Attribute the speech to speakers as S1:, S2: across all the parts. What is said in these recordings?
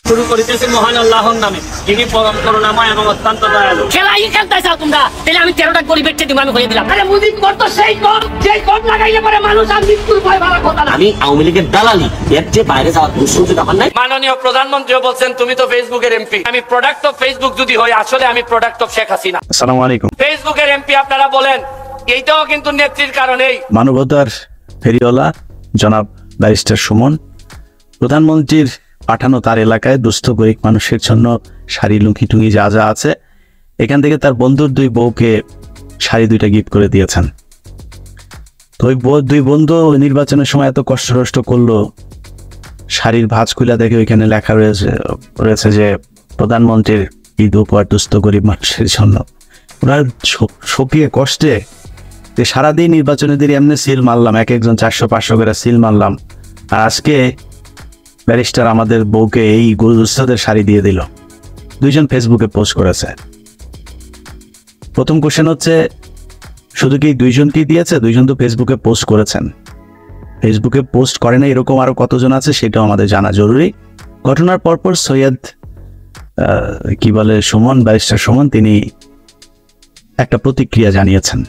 S1: শুরু করিতেছি মহান আল্লাহর নামে, যিনি পরম করুণাময় এবং অত্যন্ত দয়ালু।
S2: খেলাই খেলতে চাও তোমরা, তাহলে আমি 13টা গলি বেচে দিব, আমি হয়ে দিলাম। আরে মুজিব কর তো সেই কর, যে কর লাগাইলে পরে মানুষ আর মৃত্যুর ভয় ভালো কথা না।
S3: আমি আওয়ামী লীগের দালালি, এর যে বাইরে যাওয়ার দুঃসুযোগ আমার নাই।
S1: মাননীয় প্রধানমন্ত্রীও বলছেন তুমি তো ফেসবুকের এমপি। আমি প্রোডাক্ট অফ ফেসবুক যদি হই, আসলে আমি প্রোডাক্ট অফ শেখ হাসিনা।
S4: আসসালামু আলাইকুম।
S1: ফেসবুকের এমপি আপনারা বলেন, এইটাও কিন্তু নেত্রীর কারণেই।
S4: মানবতার ফেরিওয়ালা জনাব ব্যারিস্টার সুমন প্রধানমন্ত্রীর পাঠানো তার এলাকায় দুস্থ গরিব মানুষের জন্য শাড়ি লুঙ্গি টুঙ্গি যা যা আছে এখান থেকে তার বন্ধুর দুই বউকে শাড়ি দুইটা গিফট করে দিয়েছেন। তো ওই দুই বন্ধু নির্বাচনের সময় এত কষ্ট করলো, শাড়ির ভাঁজ খুলে দেখে ওইখানে লেখা রয়েছে যে প্রধানমন্ত্রীর ঈদ উপহার দুস্থ গরিব মানুষের জন্য। ওনার শোকিয়ে কষ্টে যে সারাদিন নির্বাচনের দিন এমনি সিল মারলাম, এক একজন 400-500 করে সিল মারলাম, আর আজকে ব্যারিস্টার আমাদের বউকে এই দুস্থদের শাড়ি দিয়ে দিল। দুইজন ফেসবুকে পোস্ট করেছে। প্রথম কোশ্চেন হচ্ছে, শুধু কি দুইজনকেই দিয়েছে? দুইজন তো ফেসবুকে পোস্ট করেছেন। ফেসবুকে পোস্ট করে না এরকম আরো কতজন আছে সেটাও আমাদের জানা জরুরি। ঘটনার পরপর সৈয়দ সুমন, ব্যারিস্টার সুমন, তিনি একটা প্রতিক্রিয়া জানিয়েছেন।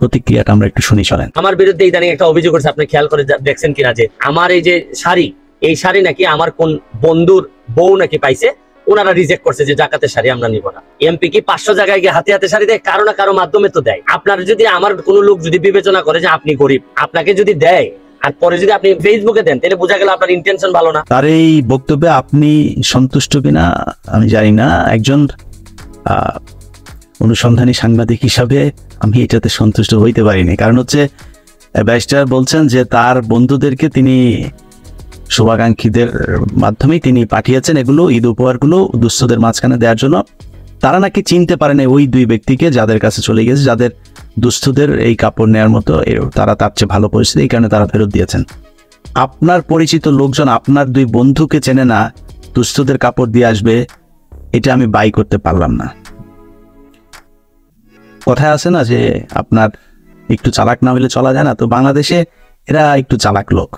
S4: প্রতিক্রিয়াটা আমরা একটু শুনি, চলেন।
S3: আমার বিরুদ্ধে ইদানিং একটা অভিযোগ করছে, আপনি খেয়াল করে দেখছেন কিনা, যে আমার এই যে শাড়ি, এই শাড়ি নাকি আমার কোন বন্ধুর বউ নাকি পাইছে, ওনারা রিজেক্ট করছে যে জাকাতের শাড়ি আমরা নিব না। এমপি কি 500 জায়গায় গিয়ে হাতে হাতে শাড়ি দেয়? কারো না কারো মাধ্যমে তো দেয়। আপনার যদি আমার কোনো লোক যদি বিবেচনা করে যে আপনি গরিব, আপনাকে যদি দেয় আর পরে যদি আপনি ফেসবুকে দেন, তাহলে বোঝা গেল আপনার ইন্টেনশন ভালো না।
S4: তার এই বক্তব্যে আপনি সন্তুষ্ট কিনা আমি জানি না। একজন অনুসন্ধানী সাংবাদিক হিসাবে আমি এটাতে সন্তুষ্ট হইতে পারিনি। কারণ হচ্ছে ব্যারিস্টার বলছেন যে তার বন্ধুদেরকে তিনি শুভাকাঙ্ক্ষীদের মাধ্যমেই তিনি পাঠিয়েছেন এগুলো, ঈদ উপহারগুলো দুস্থদের মাঝখানে দেওয়ার জন্য। তারা নাকি চিনতে পারে না ওই দুই ব্যক্তিকে যাদের কাছে চলে গেছে, যাদের দুস্থদের এই কাপড় নেওয়ার মতো তারা তার চেয়ে ভালো পরিস্থিতি, এই কারণে তারা ফেরত দিয়েছেন। আপনার পরিচিত লোকজন আপনার দুই বন্ধুকে চেনে না, দুস্থদের কাপড় দিয়ে আসবে, এটা আমি বাই করতে পারলাম না। কথায় আছে না যে আপনার একটু চালাক না হলে চলা যায় না, তো বাংলাদেশে এরা একটু চালাক লোক।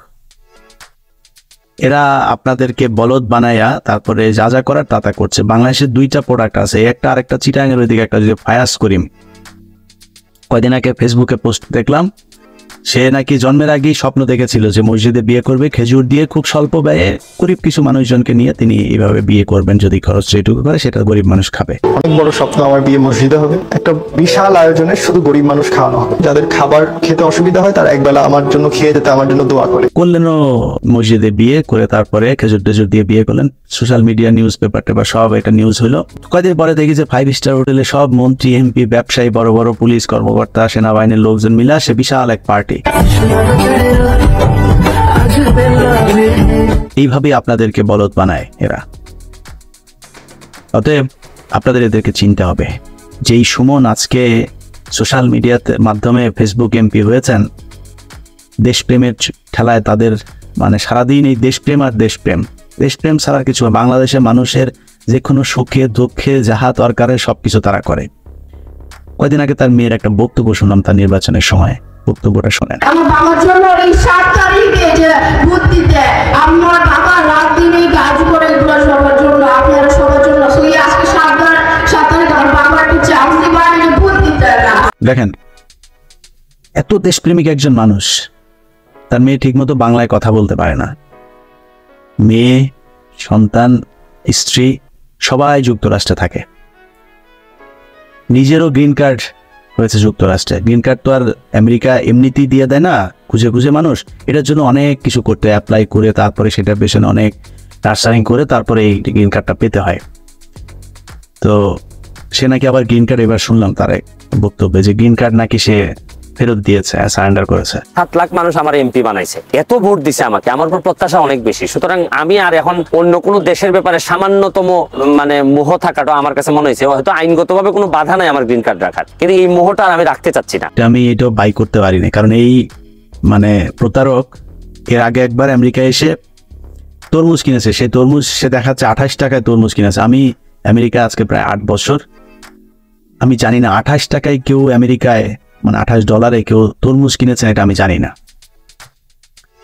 S4: এরা আপনাদেরকে বলদ বানাইয়া তারপরে যা যা করার তা তা করছে। বাংলাদেশের দুইটা প্রোডাক্ট আছে, একটা আরেকটা চিটাঙের ওইদিকে একটা যে ফায়াজ করিম, কয়দিন আগে ফেসবুকে পোস্ট দেখলাম, সে নাকি জন্মের আগেই স্বপ্ন দেখেছিল যে মসজিদে বিয়ে করবে, খেজুর দিয়ে খুব স্বল্প ব্যয়ে গরিব কিছু মানুষজনকে নিয়ে তিনি এইভাবে বিয়ে করবেন, যদি খরচ যেটুকু করে সেটা গরিব মানুষ খাবে।
S5: অনেক বড় স্বপ্ন আমার, বিয়ে মসজিদে হবে, একটা বিশাল আয়োজনে শুধু গরিব মানুষ খাওয়ানো হবে। যাদের খাবার খেতে অসুবিধা হয় তারা একবেলা আমার জন্য খেয়ে যেতে আমার জন্য দোয়া করে।
S4: করলেনও মসজিদে বিয়ে করে, তারপরে খেজুর টেজুর দিয়ে বিয়ে করলেন। সোশ্যাল মিডিয়া, নিউজ পেপার টেপার সব এটা নিউজ হলো। কয়েকদিন পরে দেখি যে 5 স্টার হোটেলে সব মন্ত্রী, এমপি, ব্যবসায়ী, বড় বড় পুলিশ কর্মকর্তা, সেনাবাহিনীর লোকজন মিলে সে বিশাল এক পার্টি। এইভাবে আপনাদেরকে বলদ বানায় এরা। অতএব আপনাদের এদেরকে চিনতে হবে। যেই সুমন আজকে সোশ্যাল মিডিয়াতে মাধ্যমে ফেসবুক এমপি হয়েছেন, দেশপ্রেমের ঠেলায় তাদের মানে সারাদিন এই দেশপ্রেম আর দেশপ্রেম ছাড়া কিছু। বাংলাদেশের মানুষের যে কোনো সুখে দুঃখে যাহা দরকারে সবকিছু তারা করে। কয়েকদিন আগে তার মেয়ের একটা বক্তব্য শুনলাম তার নির্বাচনের সময়, বক্তব্যটা শোনেন।
S6: আমার বাবার জন্য এই 7 তারিখে যে ভোট দিতে আমার বাবা রাত দিন এই কাজ করে এগুলো সবার জন্য, আপনারা সবার জন্য। সেই আজকে 7 তারিখ আমার বাবা একটু চান্স দিবেন যে ভোট দিতে না।
S4: দেখেন, এত দেশপ্রেমিক একজন মানুষ, তার মেয়ে ঠিকমতো বাংলায় কথা বলতে পারে না। মেয়ে, সন্তান, স্ত্রী সবাই যুক্তরাষ্ট্রে থাকে। নিজেরও গ্রিন কার্ড হয়েছে যুক্তরাষ্ট্রে। গ্রিন কার্ড তো আর আমেরিকা এমনিতেই দিয়ে দেয় না, খুঁজে খুঁজে মানুষ এটার জন্য অনেক কিছু করতে, অ্যাপ্লাই করে তারপরে সেটার পেছনে অনেক নার্সারিং করে তারপরে এই গ্রিন কার্ডটা পেতে হয়। তো সে নাকি আবার গ্রিন কার্ড, এবার শুনলাম তার এক বক্তব্যে যে গ্রিন কার্ড নাকি সে ফেরত দিয়েছে, সারেন্ডার করেছে।
S3: 7 লাখ মানুষ আমার এমপি বানাইছে, এত ভোট দিছে আমাকে, আমার উপর প্রত্যাশা অনেক বেশি। সুতরাং আমি আর এখন অন্য কোনো দেশের ব্যাপারে সামান্যতম মানে মোহ থাকাটা আমার কাছে মনে হয়েছে, হয়তো আইনগতভাবে কোনো বাধা নাই আমার গ্রিন কার্ড রাখার, কিন্তু এই মোহটা আমি রাখতে চাচ্ছি না।
S4: আমি এটাও বাই করতে পারিনি, কারণ এই মানে প্রতারক এর আগে একবার আমেরিকায় এসে তরমুজ কিনেছে। সেই তরমুজ সে দেখাচ্ছে 28 টাকায় তরমুজ কিনেছে। আমি আমেরিকা আজকে প্রায় 8 বছর, আমি জানি না 28 টাকায় কেউ আমেরিকায়, মানে $28 কেউ তরমুজ কিনেছেন, এটা আমি জানি না।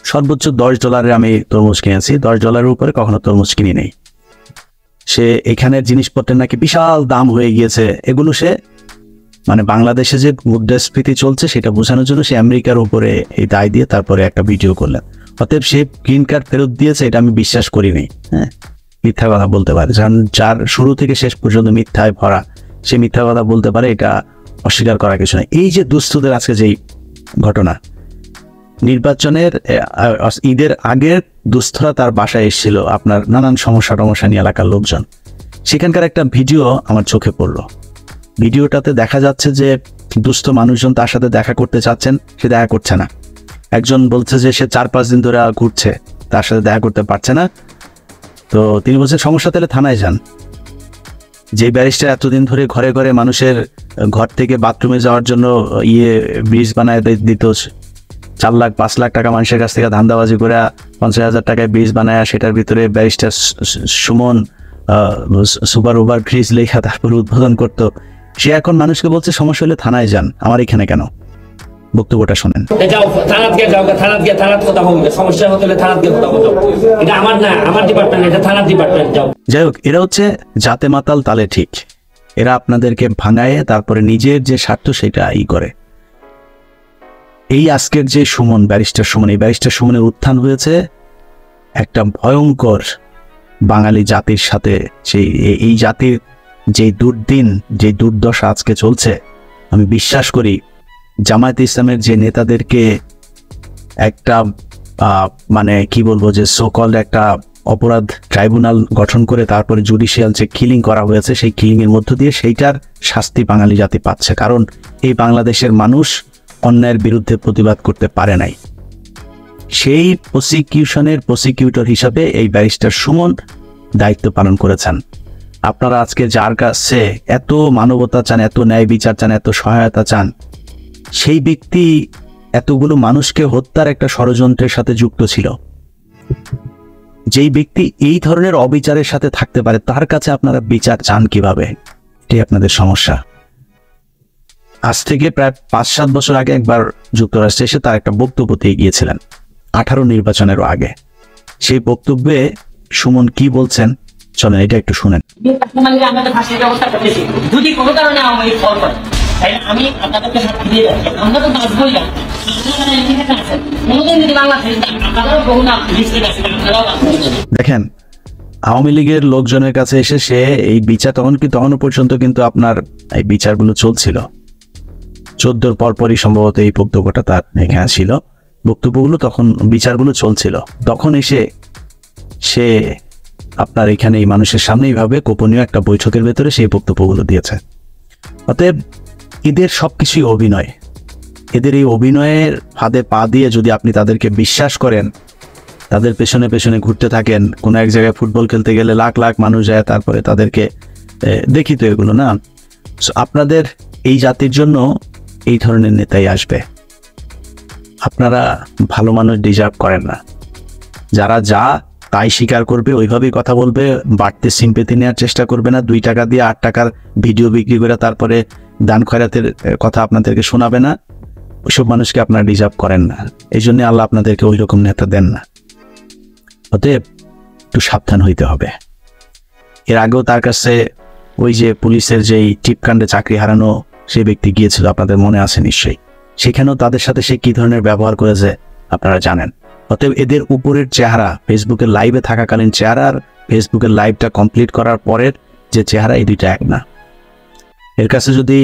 S4: সর্বোচ্চ $10 আমি তরমুজ কিনেছি, $10 উপরে কখনো তরমুজ কিনি নেই। সে এখানের জিনিসপত্রের নাকি বিশাল দাম হয়ে গিয়েছে, এগুলো সে মানে বাংলাদেশে যে মুদ্রাস্ফীতি চলছে সেটা বোঝানোর জন্য সে আমেরিকার উপরে এই দায় দিয়ে তারপরে একটা ভিডিও করলেন। অতএব সে গ্রিন কার্ড ফেরত দিয়েছে এটা আমি বিশ্বাস করিনি। হ্যাঁ, মিথ্যা কথা বলতে পারে, যার শুরু থেকে শেষ পর্যন্ত মিথ্যায় ভরা, সে মিথ্যা কথা বলতে পারে, এটা অস্বীকার করার কিছু নয়। এই যে দুস্থদের আজকে যেই ঘটনা, নির্বাচনের ঈদের আগের দুস্থরা তার বাসায় এসেছিল আপনার নানান সমস্যা টমস্যা নিয়ে এলাকার লোকজন। সেখানকার একটা ভিডিও আমার চোখে পড়লো। ভিডিওটাতে দেখা যাচ্ছে যে দুস্থ মানুষজন তার সাথে দেখা করতে চাচ্ছেন, সে দেখা করছে না। একজন বলছে যে সে 4-5 দিন ধরে ঘুরছে, তার সাথে দেখা করতে পারছে না। তো তিনি বলছেন সমস্যা তাহলে থানায় যান। যে ব্যারিস্টার এতদিন ধরে ঘরে ঘরে মানুষের ঘর থেকে বাথরুমে যাওয়ার জন্য ব্রিজ বানায় দিত, 4 লাখ 5 লাখ টাকা মানুষের কাছ থেকে ধান্দাবাজি করে 50,000 টাকায় ব্রিজ বানায়, সেটার ভিতরে barrister Suman super over bridge লেখা তারপরে উদ্বোধন করতো, সে এখন মানুষকে বলছে সমস্যা হলে থানায় যান, আমার এখানে কেন? বক্তব্যটা শোনেন।
S2: যাও থানাত গিয়ে যাও, থানাত কথা বলবে, সমস্যা হলে থানাত গিয়ে কথা বলো, এটা আমার না, আমার ডিপার্টমেন্ট, এটা থানার ডিপার্টমেন্ট। যাও।
S4: যাই হোক, এরা হচ্ছে জাতে মাতাল তালে ঠিক, এরা আপনাদেরকে ভাঙায় তারপরে নিজের যে স্বার্থ সেটা করে। এই আজকের যে সুমন, ব্যারিস্টার সুমন, এই ব্যারিস্টার সুমনের উত্থান হয়েছে একটা ভয়ঙ্কর বাঙালি জাতির সাথে। সেই এই জাতির যে দুর্দিন, যে দুর্দশা আজকে চলছে, আমি বিশ্বাস করি জামায়াতে ইসলামের যে নেতাদেরকে একটা মানে কি বলবো, যে সোকল্ড একটা অপরাধ ট্রাইব্যুনাল গঠন করে তারপরে জুডিশিয়াল যে কিলিং করা হয়েছে, সেই কিলিং এর মধ্য দিয়ে সেইটার শাস্তি বাঙালি জাতি পাচ্ছে। কারণ এই বাংলাদেশের মানুষ অন্যায়ের বিরুদ্ধে প্রতিবাদ করতে পারে নাই। সেই প্রসিকিউশনের প্রসিকিউটর হিসাবে এই ব্যারিস্টার সুমন দায়িত্ব পালন করেছেন। আপনারা আজকে যার কাছে এত মানবতা চান, এত ন্যায় বিচার চান, এত সহায়তা চান, সেই ব্যক্তি এতগুলো মানুষকে হত্যার একটা ষড়যন্ত্রের সাথে যুক্ত ছিল। যেই ব্যক্তি এই ধরনের অবিচারের সাথে থাকতে পারে, তার কাছে আপনারা বিচার চান কিভাবে? এটাই আপনাদের সমস্যা। আজ থেকে প্রায় 5-7 বছর আগে একবার যুক্তরাষ্ট্রে এসে তার একটা বক্তব্য দিয়ে গিয়েছিলেন, 18 নির্বাচনেরও আগে। সেই বক্তব্যে সুমন কি বলছেন চলেন এটা একটু শুনেন।
S2: যদি কোনো কারণে আমি ফল করে, আমি আপনাদেরকে সাথে দিয়ে যাচ্ছি, আমরা তো বাঁচবই না।
S4: দেখেন, আওয়ামী লীগের লোকজনের কাছে এসে সে এই বিচার তখনও পর্যন্ত কিন্তু আপনার এই বিচারগুলো চলছিল। 14 পরপরই সম্ভবত এই বক্তব্যটা তার এখানে ছিল, বক্তব্যগুলো তখন বিচারগুলো চলছিল। তখন এসে সে আপনার এখানে এই মানুষের সামনে এইভাবে গোপনীয় একটা বৈঠকের ভেতরে সেই বক্তব্যগুলো দিয়েছে। অতএব এদের সবকিছুই অভিনয়। এদের এই অভিনয়ের ফাঁদে পা দিয়ে যদি আপনি তাদেরকে বিশ্বাস করেন, তাদের পেছনে পেছনে ঘুরতে থাকেন, কোনো এক জায়গায় ফুটবল খেলতে গেলে লাখ লাখ মানুষ যায়, তারপরে তাদেরকে দেখি তো এগুলো না, আপনাদের এই জাতির জন্য এই ধরনের নেতাই আসবে। আপনারা ভালো মানুষ ডিজার্ভ করেন না। যারা যা তাই স্বীকার করবে, ওইভাবেই কথা বলবে, বাড়তে সিম্পেথি নেওয়ার চেষ্টা করবে না, 2 টাকা দিয়ে 8 টাকার ভিডিও বিক্রি করে তারপরে দান খয়রাতের কথা আপনাদেরকে শোনাবে না, ওইসব মানুষকে আপনারা ডিজার্ভ করেন না। এই জন্য আল্লাহ আপনাদেরকে ওই রকম নেতা দেন না। অতএব একটু সাবধান হইতে হবে। এর আগেও তার কাছে ওই যে পুলিশের যেই টিপকাণ্ডে চাকরি হারানো সেই ব্যক্তি গিয়েছিল, আপনাদের মনে আছে নিশ্চয়ই, সেখানেও তাদের সাথে সে কি ধরনের ব্যবহার করেছে আপনারা জানেন। অতএব এদের উপরের চেহারা, ফেসবুকের লাইভে থাকাকালীন চেহারা আর ফেসবুকের লাইভটা কমপ্লিট করার পরের যে চেহারা, এই দুইটা এক না। এর কাছে যদি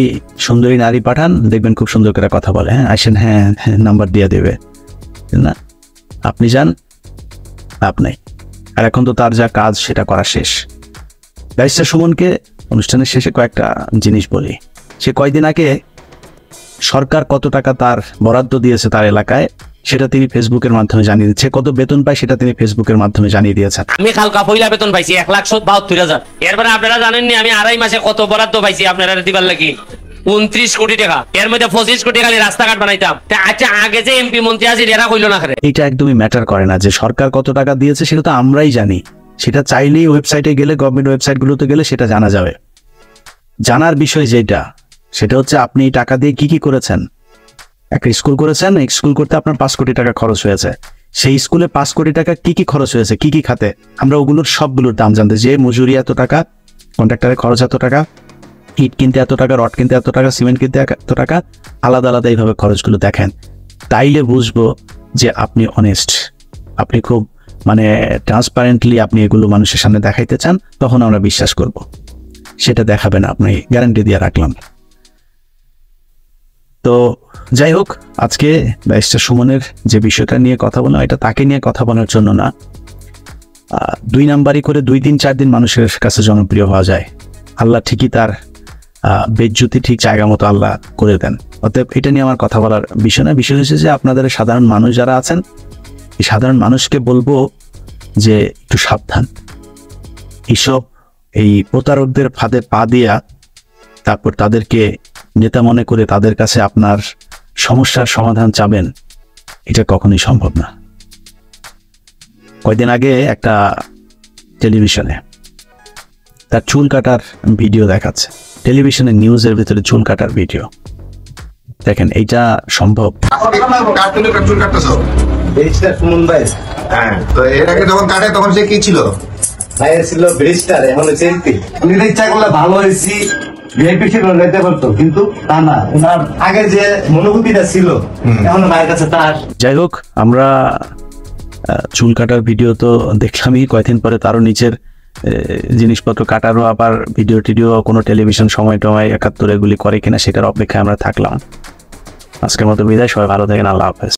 S4: সুন্দরী নারী পাঠান, দেখবেন খুব সুন্দর করে কথা বলে, হ্যাঁ আসেন, হ্যাঁ নাম্বার দিয়ে দেবে না, আপনি যান আপনি। আর এখন তো তার যা কাজ সেটা করা শেষ। ব্যারিস্টার সুমনকে অনুষ্ঠানের শেষে কয়েকটা জিনিস বলি। সে কয়েকদিন আগে সরকার কত টাকা তার বরাদ্দ দিয়েছে তার এলাকায়, সেটা তিনি ফেসবুকের মাধ্যমে জানিয়ে দিচ্ছে। কত বেতন পায় সেটা তিনি ফেসবুকের মাধ্যমে জানিয়ে দিয়েছেন।
S1: আমি কালকা পয়লা বেতন পাইছি 1,72,000। এরপরে আপনারা জানেননি আমি 2.5 মাসে কত বরাদ্দ পাইছি আপনারা দিবার লাগি? 29 কোটি টাকা। এর মধ্যে 25 কোটি খালি রাস্তাঘাট বানাইতাম। আচ্ছা, আগে যে এমপি মন্ত্রী আছে এরা কইলো না।
S4: এটা একদমই ম্যাটার করে না যে সরকার কত টাকা দিয়েছে, সেটা তো আমরাই জানি। সেটা চাইলেই ওয়েবসাইটে গেলে, গভর্নমেন্ট ওয়েবসাইটগুলোতে গেলে সেটা জানা যাবে। জানার বিষয় যেটা, সেটা হচ্ছে আপনি টাকা দিয়ে কি কি করেছেন। একটা স্কুল করেছেন, স্কুল করতে আপনার 5 কোটি টাকা খরচ হয়েছে। সেই স্কুলে 5 কোটি টাকা কি কি খরচ হয়েছে, কি কি খাতে, আমরা ওগুলোর সবগুলোর দাম জানতে, যে মজুরি এত টাকা, কন্ট্রাক্টরের খরচ এত টাকা, ইট কিনতে এত টাকা, রড কিনতে এত টাকা, সিমেন্ট কিনতে এত টাকা, আলাদা আলাদা এইভাবে খরচগুলো দেখেন। তাইলে বুঝবো যে আপনি অনেস্ট, আপনি খুব মানে ট্রান্সপারেন্টলি আপনি এগুলো মানুষের সামনে দেখাইতে চান, তখন আমরা বিশ্বাস করব। সেটা দেখাবেন আপনি, গ্যারান্টি দিয়ে রাখলাম। তো যাই হোক, আজকে ব্যারিস্টার সুমনের যে বিষয়টা নিয়ে কথা বললাম, এটা তাকে নিয়ে কথা বলার জন্য না। 2 নাম্বারই করে 2 দিন 4 দিন মানুষের কাছে জনপ্রিয় হওয়া যায়, আল্লাহ ঠিকই তার বেজ্জতি ঠিক জায়গা মতো আল্লাহ করে দেন। অতএব এটা নিয়ে আমার কথা বলার বিষয় না। বিষয় হচ্ছে যে আপনাদের সাধারণ মানুষ যারা আছেন, এই সাধারণ মানুষকে বলবো যে একটু সাবধান। এইসব এই প্রতারকদের ফাঁদে পা দিয়া তারপর তাদেরকে নেতা মনে করে তাদের কাছে আপনার সমস্যার সমাধান চাবেন, এটা কখনোই সম্ভব না। কয়েকদিন আগে একটা টেলিভিশনে তার চুল কাটার ভিডিও দেখাচ্ছে, টেলিভিশনের নিউজের ভিতরে চুল কাটার ভিডিও দেখেন, এইটা সম্ভব?
S7: হ্যাঁ, তো এর আগে যখন কাটে তখন সে কি ছিল?
S8: ছিল ব্যারিস্টার, এখন হচ্ছে এমপি। উনি ইচ্ছা করলে ভালো হয়েছি ভিআইপি ছিল নিতে পারতো, কিন্তু তা না, ওনার আগে যে মনোভূতিটা ছিল এখন মায়ের কাছে তার।
S4: যাই হোক, আমরা চুল কাটার ভিডিও তো দেখলামই, কয়েকদিন পরে তারও নিচের জিনিসপত্র কাটারও আবার ভিডিও টিডিও কোনো টেলিভিশন সময় টময় 71 এগুলি করে কিনা সেটার অপেক্ষায় আমরা থাকলাম। আজকের মতো বিদায়, সবাই ভালো থাকেন, আল্লাহ হাফেজ।